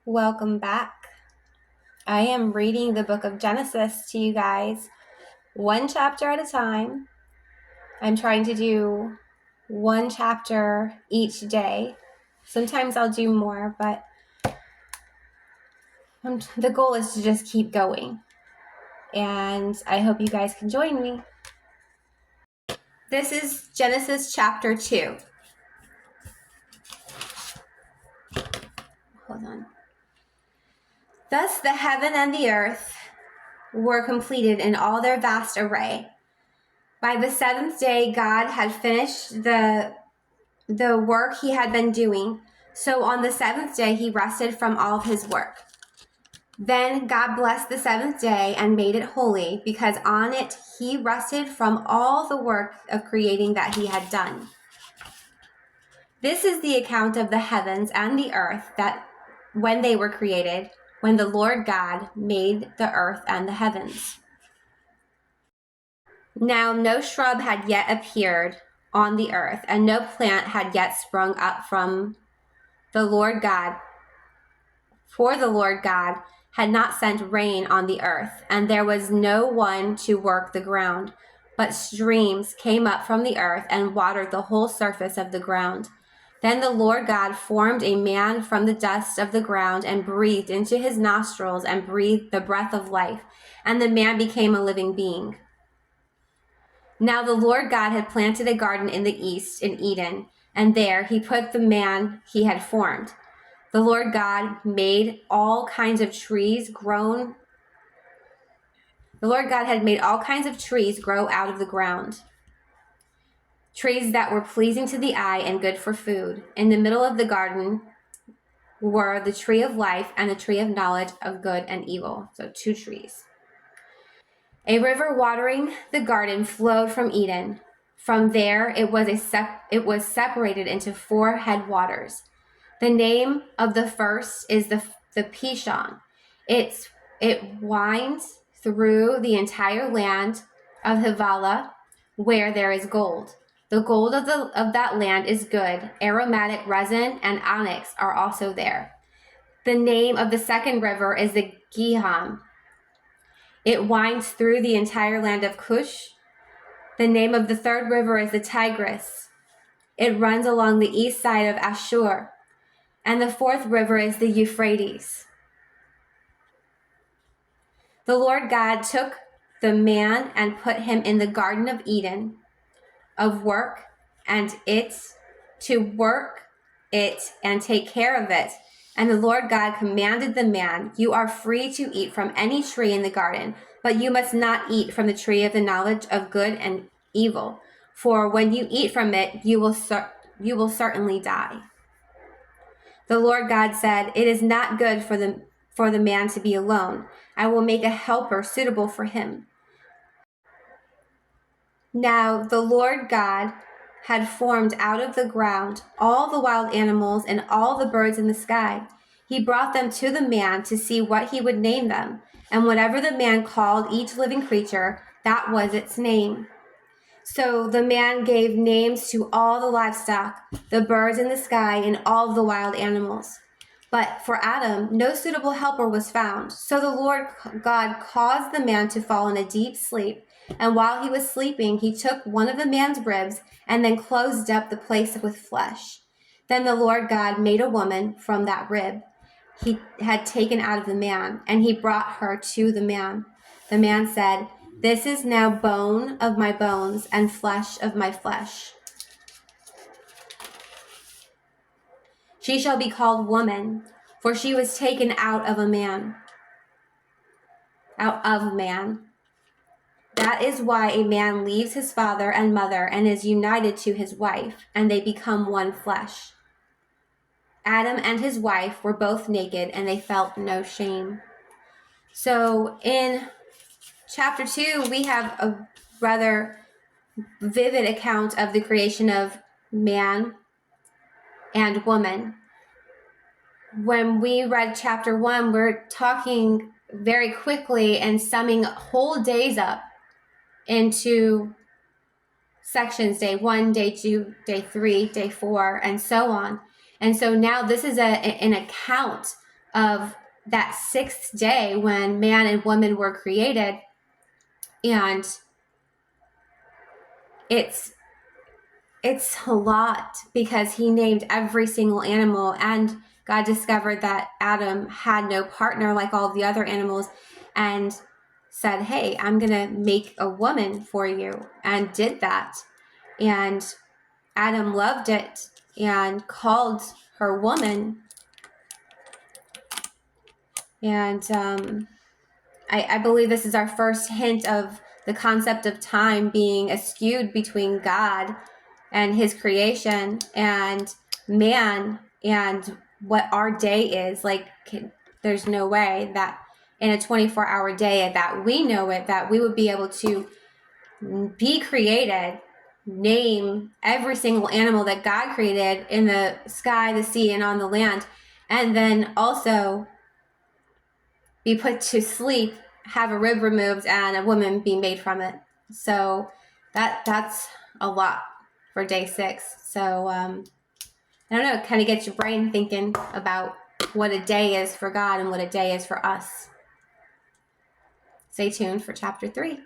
Welcome back. I am reading the book of Genesis to you guys, one chapter at a time. I'm trying to do one chapter each day. Sometimes I'll do more, but the goal is to just keep going. And I hope you guys can join me. This is Genesis chapter 2. Hold on. Thus the heaven and the earth were completed in all their vast array. By the seventh day, God had finished the work he had been doing. So on the seventh day, he rested from all of his work. Then God blessed the seventh day and made it holy, because on it he rested from all the work of creating that he had done. This is the account of the heavens and the earth that when they were created, when the Lord God made the earth and the heavens. Now no shrub had yet appeared on the earth, and no plant had yet sprung up from the Lord God. For the Lord God had not sent rain on the earth, and there was no one to work the ground. But streams came up from the earth and watered the whole surface of the ground. Then the Lord God formed a man from the dust of the ground and breathed into his nostrils and breathed the breath of life, and the man became a living being. Now the Lord God had planted a garden in the east in Eden, and there he put the man he had formed. The Lord God made all kinds of trees grow. The Lord God had made all kinds of trees grow out of the ground, trees that were pleasing to the eye and good for food. In the middle of the garden were the tree of life and the tree of knowledge of good and evil. So 2 trees. A river watering the garden flowed from Eden. From there, it was separated into 4 headwaters. The name of the first is the Pishon. It winds through the entire land of Havilah, where there is gold. The gold of that land is good. Aromatic resin and onyx are also there. The name of the second river is the Gihon. It winds through the entire land of Cush. The name of the third river is the Tigris. It runs along the east side of Ashur. And the fourth river is the Euphrates. The Lord God took the man and put him in the Garden of Eden of work, and to work it and take care of it. And the Lord God commanded the man, "You are free to eat from any tree in the garden, but you must not eat from the tree of the knowledge of good and evil, for when you eat from it, you will certainly die." The Lord God said, "It is not good for the man to be alone. I will make a helper suitable for him." Now the Lord God had formed out of the ground all the wild animals and all the birds in the sky. He brought them to the man to see what he would name them. And whatever the man called each living creature, that was its name. So the man gave names to all the livestock, the birds in the sky, and all the wild animals. But for Adam, no suitable helper was found. So the Lord God caused the man to fall in a deep sleep. And while he was sleeping, he took one of the man's ribs and then closed up the place with flesh. Then the Lord God made a woman from that rib he had taken out of the man, and he brought her to the man. The man said, "This is now bone of my bones and flesh of my flesh. She shall be called woman, for she was taken out of man. That is why a man leaves his father and mother and is united to his wife, and they become one flesh." Adam and his wife were both naked, and they felt no shame. So in chapter 2, we have a rather vivid account of the creation of man and woman. When we read chapter 1, we're talking very quickly and summing whole days up into sections: day 1, day 2, day 3, day 4, and so on. And so now this is an account of that sixth day when man and woman were created. And it's a lot, because he named every single animal, and God discovered that Adam had no partner like all the other animals, and said, hey, I'm gonna make a woman for you, and did that. And Adam loved it and called her woman. And I believe this is our first hint of the concept of time being askewed between God and his creation and man, and what our day is. Like, there's no way that in a 24-hour day that we know it, that we would be able to be created, name every single animal that God created in the sky, the sea, and on the land, and then also be put to sleep, have a rib removed, and a woman be made from it. So that's a lot for day 6. So I don't know, kind of gets your brain thinking about what a day is for God and what a day is for us. Stay tuned for chapter 3.